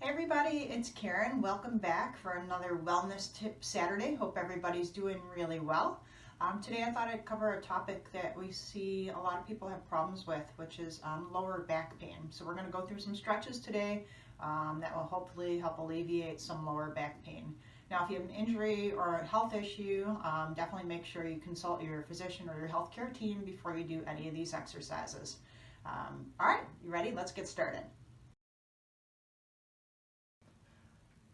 Hey everybody, it's Karen. Welcome back for another Wellness Tip Saturday. Hope everybody's doing really well. Today I thought I'd cover a topic that we see a lot of people have problems with, which is lower back pain. So we're going to go through some stretches today that will hopefully help alleviate some lower back pain. Now, if you have an injury or a health issue, definitely make sure you consult your physician or your healthcare team before you do any of these exercises. All right, you ready? Let's get started.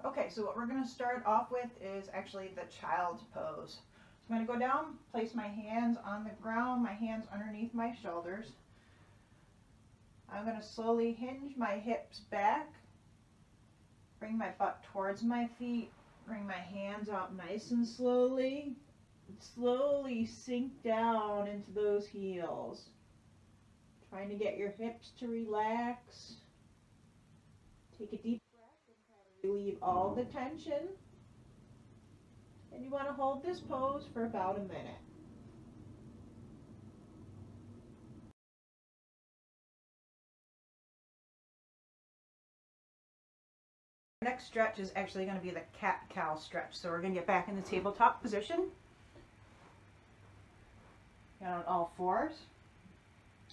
Okay, so what we're going to start off with is actually the child's pose. So I'm going to go down, place my hands on the ground, my hands underneath my shoulders. I'm going to slowly hinge my hips back, bring my butt towards my feet, bring my hands out nice and slowly. Slowly sink down into those heels. Trying to get your hips to relax. Take a deep relieve all the tension, and you want to hold this pose for about a minute. Our next stretch is actually going to be the cat-cow stretch. So we're going to get back in the tabletop position. Get on all fours.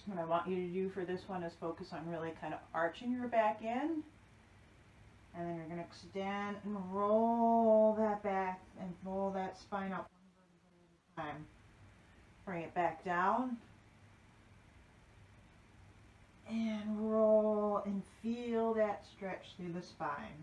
What I want you to do for this one is focus on really kind of arching your back in. And then you're going to extend and roll that back and roll that spine up one vertebra at a time. Bring it back down. And roll and feel that stretch through the spine.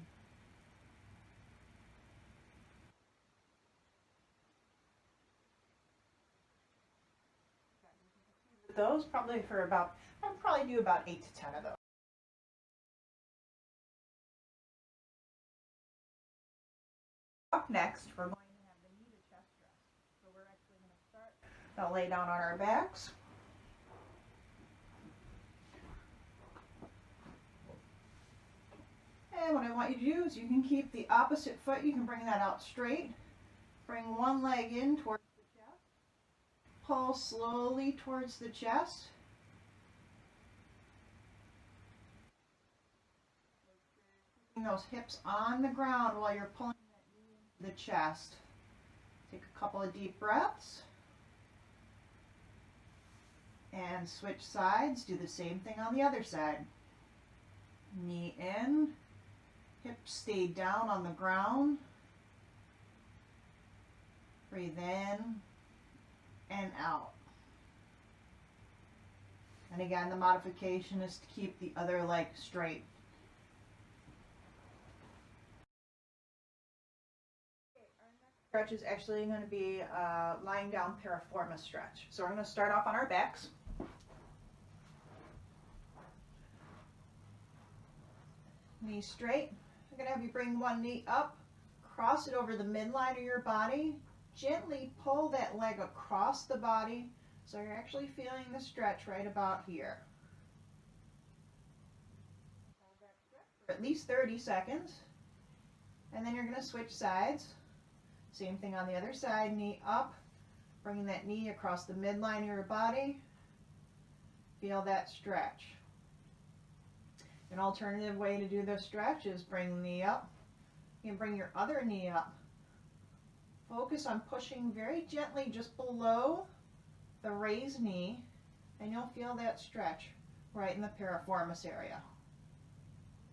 Those probably for about, I'll probably do about 8 to 10 of those. Up next, we're going to have the knee to chest rest. So we're actually going to start, now lay down on our backs. And what I want you to do is you can keep the opposite foot, you can bring that out straight. Bring one leg in towards the chest. Pull slowly towards the chest. Keeping those hips on the ground while you're pulling the chest. Take a couple of deep breaths and switch sides. Do the same thing on the other side. Knee in, hips stay down on the ground. Breathe in and out. And again, the modification is to keep the other leg straight. Stretch is actually going to be lying down piriformis stretch. So we're going to start off on our backs. Knee straight. I'm going to have you bring one knee up, cross it over the midline of your body. Gently pull that leg across the body so you're actually feeling the stretch right about here. For at least 30 seconds. And then you're going to switch sides. Same thing on the other side, knee up, bringing that knee across the midline of your body. Feel that stretch. An alternative way to do this stretch is bring the knee up. You can bring your other knee up. Focus on pushing very gently just below the raised knee, and you'll feel that stretch right in the piriformis area.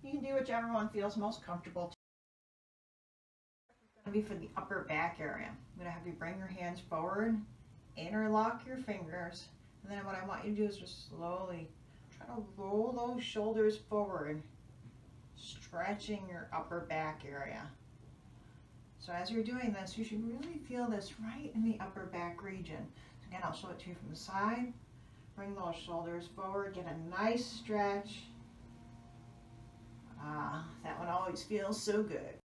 You can do whichever one feels most comfortable. Be for the upper back area. I'm going to have you bring your hands forward, interlock your fingers, and then what I want you to do is just slowly try to roll those shoulders forward, stretching your upper back area. So as you're doing this, you should really feel this right in the upper back region. So again, I'll show it to you from the side. Bring those shoulders forward, get a nice stretch. That one always feels so good.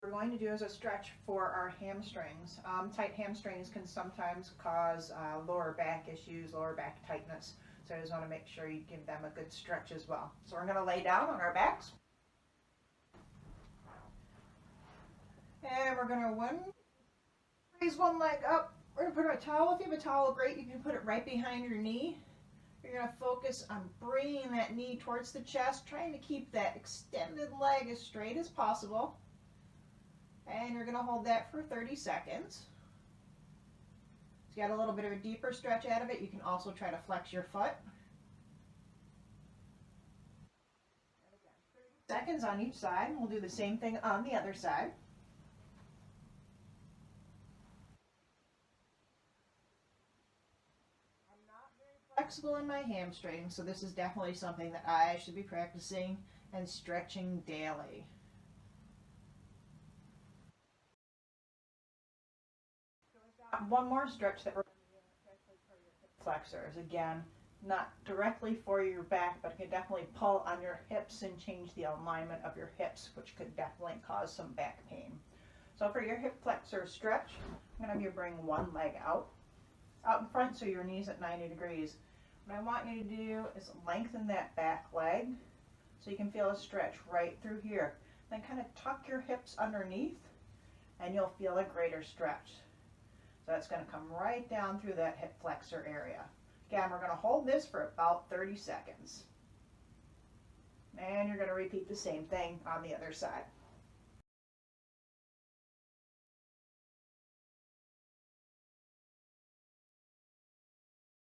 What we're going to do is a stretch for our hamstrings. Tight hamstrings can sometimes cause lower back issues, lower back tightness. So I just want to make sure you give them a good stretch as well. So we're going to lay down on our backs. And we're going to raise one leg up. We're going to put our towel. If you have a towel, great. You can put it right behind your knee. You're going to focus on bringing that knee towards the chest, trying to keep that extended leg as straight as possible. And you're going to hold that for 30 seconds. If you got a little bit of a deeper stretch out of it, you can also try to flex your foot. 30 seconds on each side. We'll do the same thing on the other side. Flexible in my hamstrings, so this is definitely something that I should be practicing and stretching daily. So we've got one more stretch that we're going to do, especially for your hip flexors. Again, not directly for your back, but it can definitely pull on your hips and change the alignment of your hips, which could definitely cause some back pain. So for your hip flexor stretch, I'm going to have you bring one leg out in front so your knee's at 90 degrees. What I want you to do is lengthen that back leg so you can feel a stretch right through here. Then kind of tuck your hips underneath and you'll feel a greater stretch. So that's going to come right down through that hip flexor area. Again, we're going to hold this for about 30 seconds. And you're going to repeat the same thing on the other side.